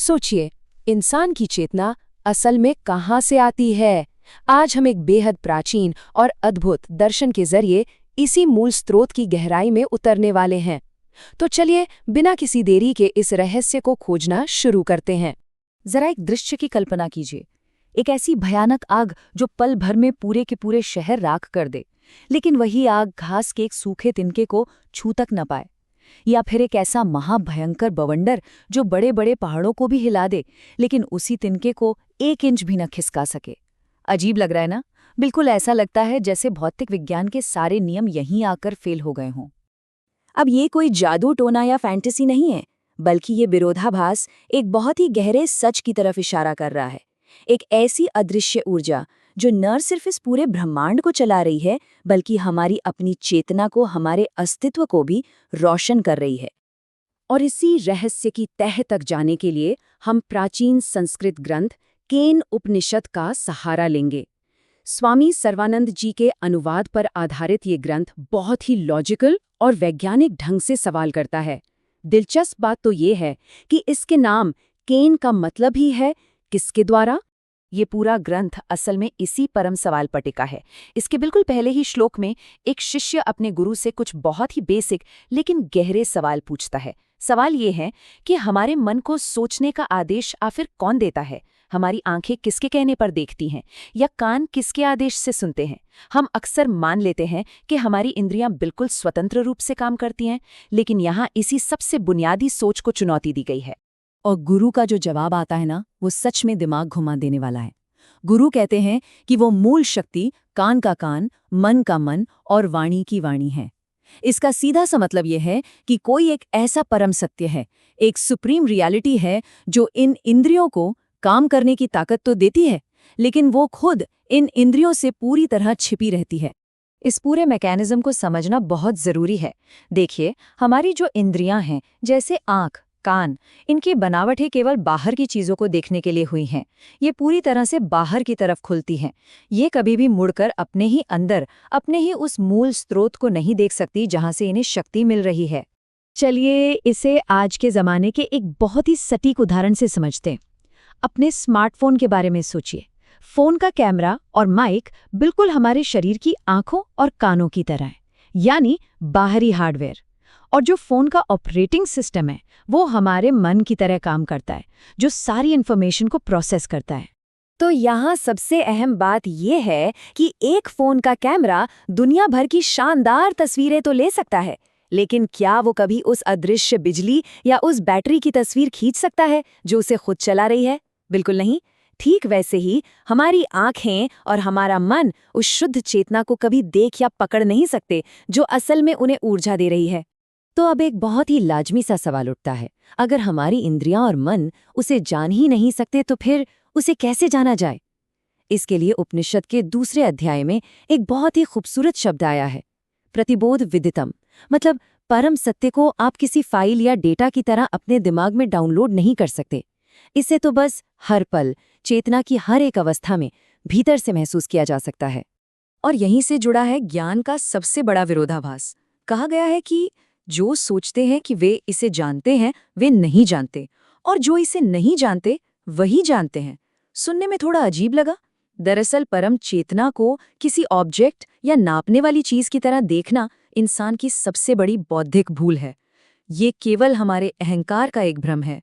सोचिए, इंसान की चेतना असल में कहाँ से आती है? आज हम एक बेहद प्राचीन और अद्भुत दर्शन के जरिए इसी मूल स्रोत की गहराई में उतरने वाले हैं। तो चलिए, बिना किसी देरी के इस रहस्य को खोजना शुरू करते हैं। जरा एक दृश्य की कल्पना कीजिए। एक ऐसी भयानक आग जो पल भर में पूरे के पूरे शहर राख कर दे, लेकिन वही आग घास के एक सूखे तिनके को छू तक न पाए। या फिर एक ऐसा महाभयंकर बवंडर जो बड़े बड़े पहाड़ों को भी हिला दे, लेकिन उसी तिनके को 1 इंच भी न खिसका सके। अजीब लग रहा है ना? बिल्कुल ऐसा लगता है जैसे भौतिक विज्ञान के सारे नियम यहीं आकर फेल हो गए हों। अब ये कोई जादू टोना या फैंटेसी नहीं है, बल्कि ये विरोधाभास एक बहुत ही गहरे सच की तरफ इशारा कर रहा है। एक ऐसी अदृश्य ऊर्जा जो न सिर्फ इस पूरे ब्रह्मांड को चला रही है, बल्कि हमारी अपनी चेतना को, हमारे अस्तित्व को भी रोशन कर रही है। और इसी रहस्य की तह तक जाने के लिए हम प्राचीन संस्कृत ग्रंथ केन उपनिषद का सहारा लेंगे। स्वामी सर्वानंद जी के अनुवाद पर आधारित ये ग्रंथ बहुत ही लॉजिकल और वैज्ञानिक ढंग से सवाल करता है। दिलचस्प बात तो ये है कि इसके नाम केन का मतलब ही है किसके द्वारा। ये पूरा ग्रंथ असल में इसी परम सवाल पर टिका है। इसके बिल्कुल पहले ही श्लोक में एक शिष्य अपने गुरु से कुछ बहुत ही बेसिक लेकिन गहरे सवाल पूछता है। सवाल ये है कि हमारे मन को सोचने का आदेश आखिर कौन देता है? हमारी आंखें किसके कहने पर देखती हैं, या कान किसके आदेश से सुनते हैं? हम अक्सर मान लेते हैं कि हमारी इंद्रियां बिल्कुल स्वतंत्र रूप से काम करती हैं, लेकिन यहाँ इसी सबसे बुनियादी सोच को चुनौती दी गई है। और गुरु का जो जवाब आता है ना, वो सच में दिमाग घुमा देने वाला है। गुरु कहते हैं कि वो मूल शक्ति कान का कान, मन का मन और वाणी की वाणी है। इसका सीधा सा मतलब यह है कि कोई एक ऐसा परम सत्य है, एक सुप्रीम रियलिटी है जो इन इंद्रियों को काम करने की ताकत तो देती है, लेकिन वो खुद इन इंद्रियों से पूरी तरह छिपी रहती है। इस पूरे मैकेनिज्म को समझना बहुत जरूरी है। देखिए, हमारी जो इंद्रियां हैं, जैसे आंख, कान, इनकी बनावट ही केवल बाहर की चीजों को देखने के लिए हुई हैं। ये पूरी तरह से बाहर की तरफ खुलती हैं। ये कभी भी मुड़कर अपने ही अंदर, अपने ही उस मूल स्रोत को नहीं देख सकती जहां से इन्हें शक्ति मिल रही है। चलिए इसे आज के जमाने के एक बहुत ही सटीक उदाहरण से समझते हैं। अपने स्मार्टफोन के बारे में सोचिए। फोन का कैमरा और माइक बिल्कुल हमारे शरीर की आंखों और कानों की तरह है, यानी बाहरी हार्डवेयर। और जो फोन का ऑपरेटिंग सिस्टम है, वो हमारे मन की तरह काम करता है, जो सारी इन्फॉर्मेशन को प्रोसेस करता है। तो यहाँ सबसे अहम बात यह है कि एक फोन का कैमरा दुनिया भर की शानदार तस्वीरें तो ले सकता है, लेकिन क्या वो कभी उस अदृश्य बिजली या उस बैटरी की तस्वीर खींच सकता है जो उसे खुद चला रही है? बिल्कुल नहीं। ठीक वैसे ही हमारी आंखें और हमारा मन उस शुद्ध चेतना को कभी देख या पकड़ नहीं सकते जो असल में उन्हें ऊर्जा दे रही है। तो अब एक बहुत ही लाजमी सा सवाल उठता है, अगर हमारी इंद्रियां और मन उसे जान ही नहीं सकते तो फिर उसे कैसे जाना जाए? इसके लिए उपनिषद के दूसरे अध्याय में एक बहुत ही खूबसूरत शब्द आया है, प्रतिबोध विदितम। मतलब परम सत्य को आप किसी फाइल या डेटा की तरह अपने दिमाग में डाउनलोड नहीं कर सकते। इसे तो बस हर पल, चेतना की हर एक अवस्था में भीतर से महसूस किया जा सकता है। और यहीं से जुड़ा है ज्ञान का सबसे बड़ा विरोधाभास। कहा गया है कि जो सोचते हैं कि वे इसे जानते हैं, वे नहीं जानते, और जो इसे नहीं जानते वही जानते हैं। सुनने में थोड़ा अजीब लगा। दरअसल परम चेतना को किसी ऑब्जेक्ट या नापने वाली चीज की तरह देखना इंसान की सबसे बड़ी बौद्धिक भूल है। ये केवल हमारे अहंकार का एक भ्रम है।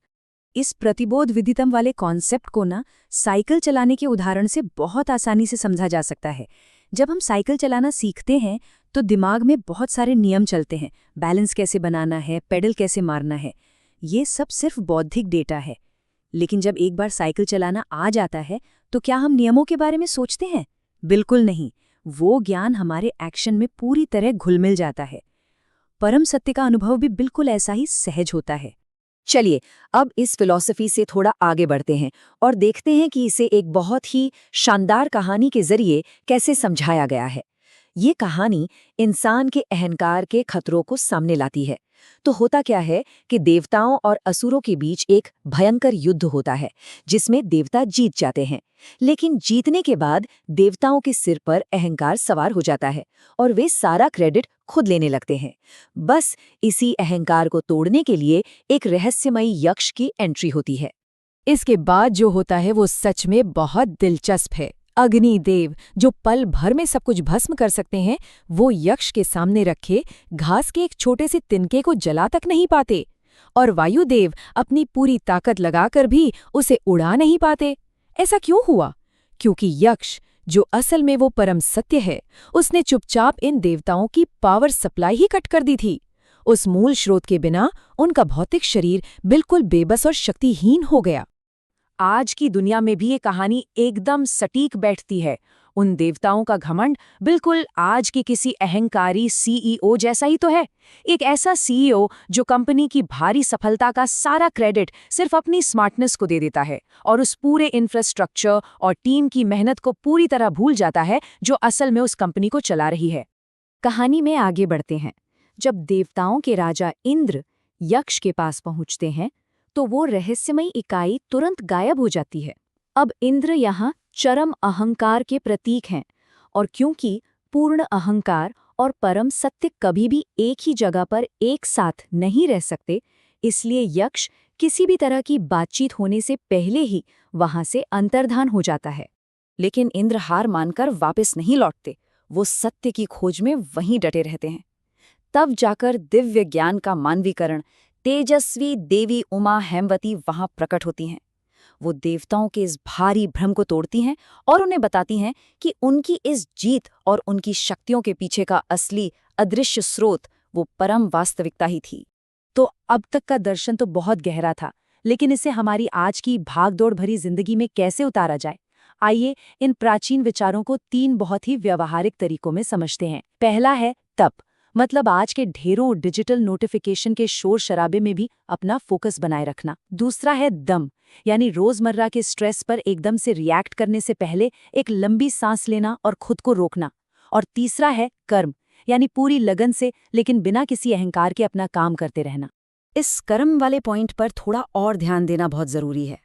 इस प्रतिबोध विदितम वाले कॉन्सेप्ट को ना साइकिल चलाने के उदाहरण से बहुत आसानी से समझा जा सकता है। जब हम साइकिल चलाना सीखते हैं तो दिमाग में बहुत सारे नियम चलते हैं। बैलेंस कैसे बनाना है, पेडल कैसे मारना है, ये सब सिर्फ बौद्धिक डेटा है। लेकिन जब एक बार साइकिल चलाना आ जाता है तो क्या हम नियमों के बारे में सोचते हैं? बिल्कुल नहीं। वो ज्ञान हमारे एक्शन में पूरी तरह घुल मिल जाता है। परम सत्य का अनुभव भी बिल्कुल ऐसा ही सहज होता है। चलिए अब इस फिलॉसफी से थोड़ा आगे बढ़ते हैं और देखते हैं कि इसे एक बहुत ही शानदार कहानी के जरिए कैसे समझाया गया है। ये कहानी इंसान के अहंकार के खतरों को सामने लाती है। तो होता क्या है कि देवताओं और असुरों के बीच एक भयंकर युद्ध होता है जिसमें देवता जीत जाते हैं। लेकिन जीतने के बाद देवताओं के सिर पर अहंकार सवार हो जाता है और वे सारा क्रेडिट खुद लेने लगते हैं। बस इसी अहंकार को तोड़ने के लिए एक रहस्यमयी यक्ष की एंट्री होती है। इसके बाद जो होता है वो सच में बहुत दिलचस्प है। अग्निदेव, जो पल भर में सब कुछ भस्म कर सकते हैं, वो यक्ष के सामने रखे घास के एक छोटे से तिनके को जला तक नहीं पाते। और वायुदेव अपनी पूरी ताकत लगाकर भी उसे उड़ा नहीं पाते। ऐसा क्यों हुआ? क्योंकि यक्ष, जो असल में वो परम सत्य है, उसने चुपचाप इन देवताओं की पावर सप्लाई ही कट कर दी थी। उस मूल स्रोत के बिना उनका भौतिक शरीर बिल्कुल बेबस और शक्तिहीन हो गया। आज की दुनिया में भी ये कहानी एकदम सटीक बैठती है। उन देवताओं का घमंड बिल्कुल आज की किसी अहंकारी सीईओ जैसा ही तो है। एक ऐसा सीईओ जो कंपनी की भारी सफलता का सारा क्रेडिट सिर्फ अपनी स्मार्टनेस को दे देता है और उस पूरे इंफ्रास्ट्रक्चर और टीम की मेहनत को पूरी तरह भूल जाता है जो असल में उस कंपनी को चला रही है। कहानी में आगे बढ़ते हैं। जब देवताओं के राजा इंद्र यक्ष के पास पहुंचते हैं तो वो रहस्यमयी इकाई तुरंत गायब हो जाती है। अब इंद्र यहाँ चरम अहंकार के प्रतीक हैं, और क्योंकि पूर्ण अहंकार और परम सत्य कभी भी एक ही जगह पर एक साथ नहीं रह सकते, इसलिए यक्ष किसी भी तरह की बातचीत होने से पहले ही वहां से अंतर्धान हो जाता है। लेकिन इंद्र हार मानकर वापस नहीं लौटते। वो सत्य की खोज में वहीं डटे रहते हैं। तब जाकर दिव्य ज्ञान का मानवीकरण तेजस्वी देवी उमा हेमवती वहां प्रकट होती हैं। वो देवताओं के इस भारी भ्रम को तोड़ती हैं और उन्हें बताती हैं कि उनकी इस जीत और उनकी शक्तियों के पीछे का असली अदृश्य स्रोत वो परम वास्तविकता ही थी। तो अब तक का दर्शन तो बहुत गहरा था, लेकिन इसे हमारी आज की भागदौड़ भरी जिंदगी में कैसे उतारा जाए? आइए इन प्राचीन विचारों को 3 बहुत ही व्यावहारिक तरीकों में समझते हैं। पहला है तप, मतलब आज के ढेरों डिजिटल नोटिफिकेशन के शोर शराबे में भी अपना फोकस बनाए रखना। दूसरा है दम, यानी रोजमर्रा के स्ट्रेस पर एकदम से रिएक्ट करने से पहले एक लंबी सांस लेना और खुद को रोकना। और तीसरा है कर्म, यानी पूरी लगन से लेकिन बिना किसी अहंकार के अपना काम करते रहना। इस कर्म वाले पॉइंट पर थोड़ा और ध्यान देना बहुत जरूरी है।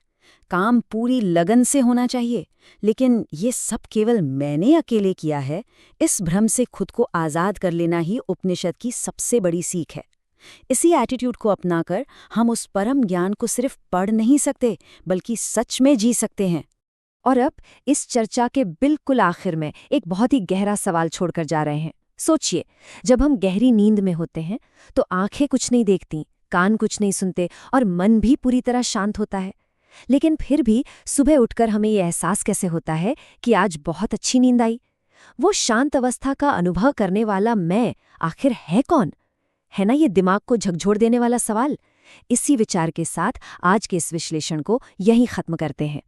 काम पूरी लगन से होना चाहिए, लेकिन ये सब केवल मैंने अकेले किया है, इस भ्रम से खुद को आज़ाद कर लेना ही उपनिषद की सबसे बड़ी सीख है। इसी एटीट्यूड को अपनाकर हम उस परम ज्ञान को सिर्फ पढ़ नहीं सकते, बल्कि सच में जी सकते हैं। और अब इस चर्चा के बिल्कुल आखिर में एक बहुत ही गहरा सवाल छोड़कर जा रहे हैं। सोचिए, जब हम गहरी नींद में होते हैं तो आंखें कुछ नहीं देखती, कान कुछ नहीं सुनते और मन भी पूरी तरह शांत होता है। लेकिन फिर भी सुबह उठकर हमें ये एहसास कैसे होता है कि आज बहुत अच्छी नींद आई? वो शांत अवस्था का अनुभव करने वाला मैं आखिर है कौन? है ना ये दिमाग को झकझोर देने वाला सवाल। इसी विचार के साथ आज के इस विश्लेषण को यहीं खत्म करते हैं।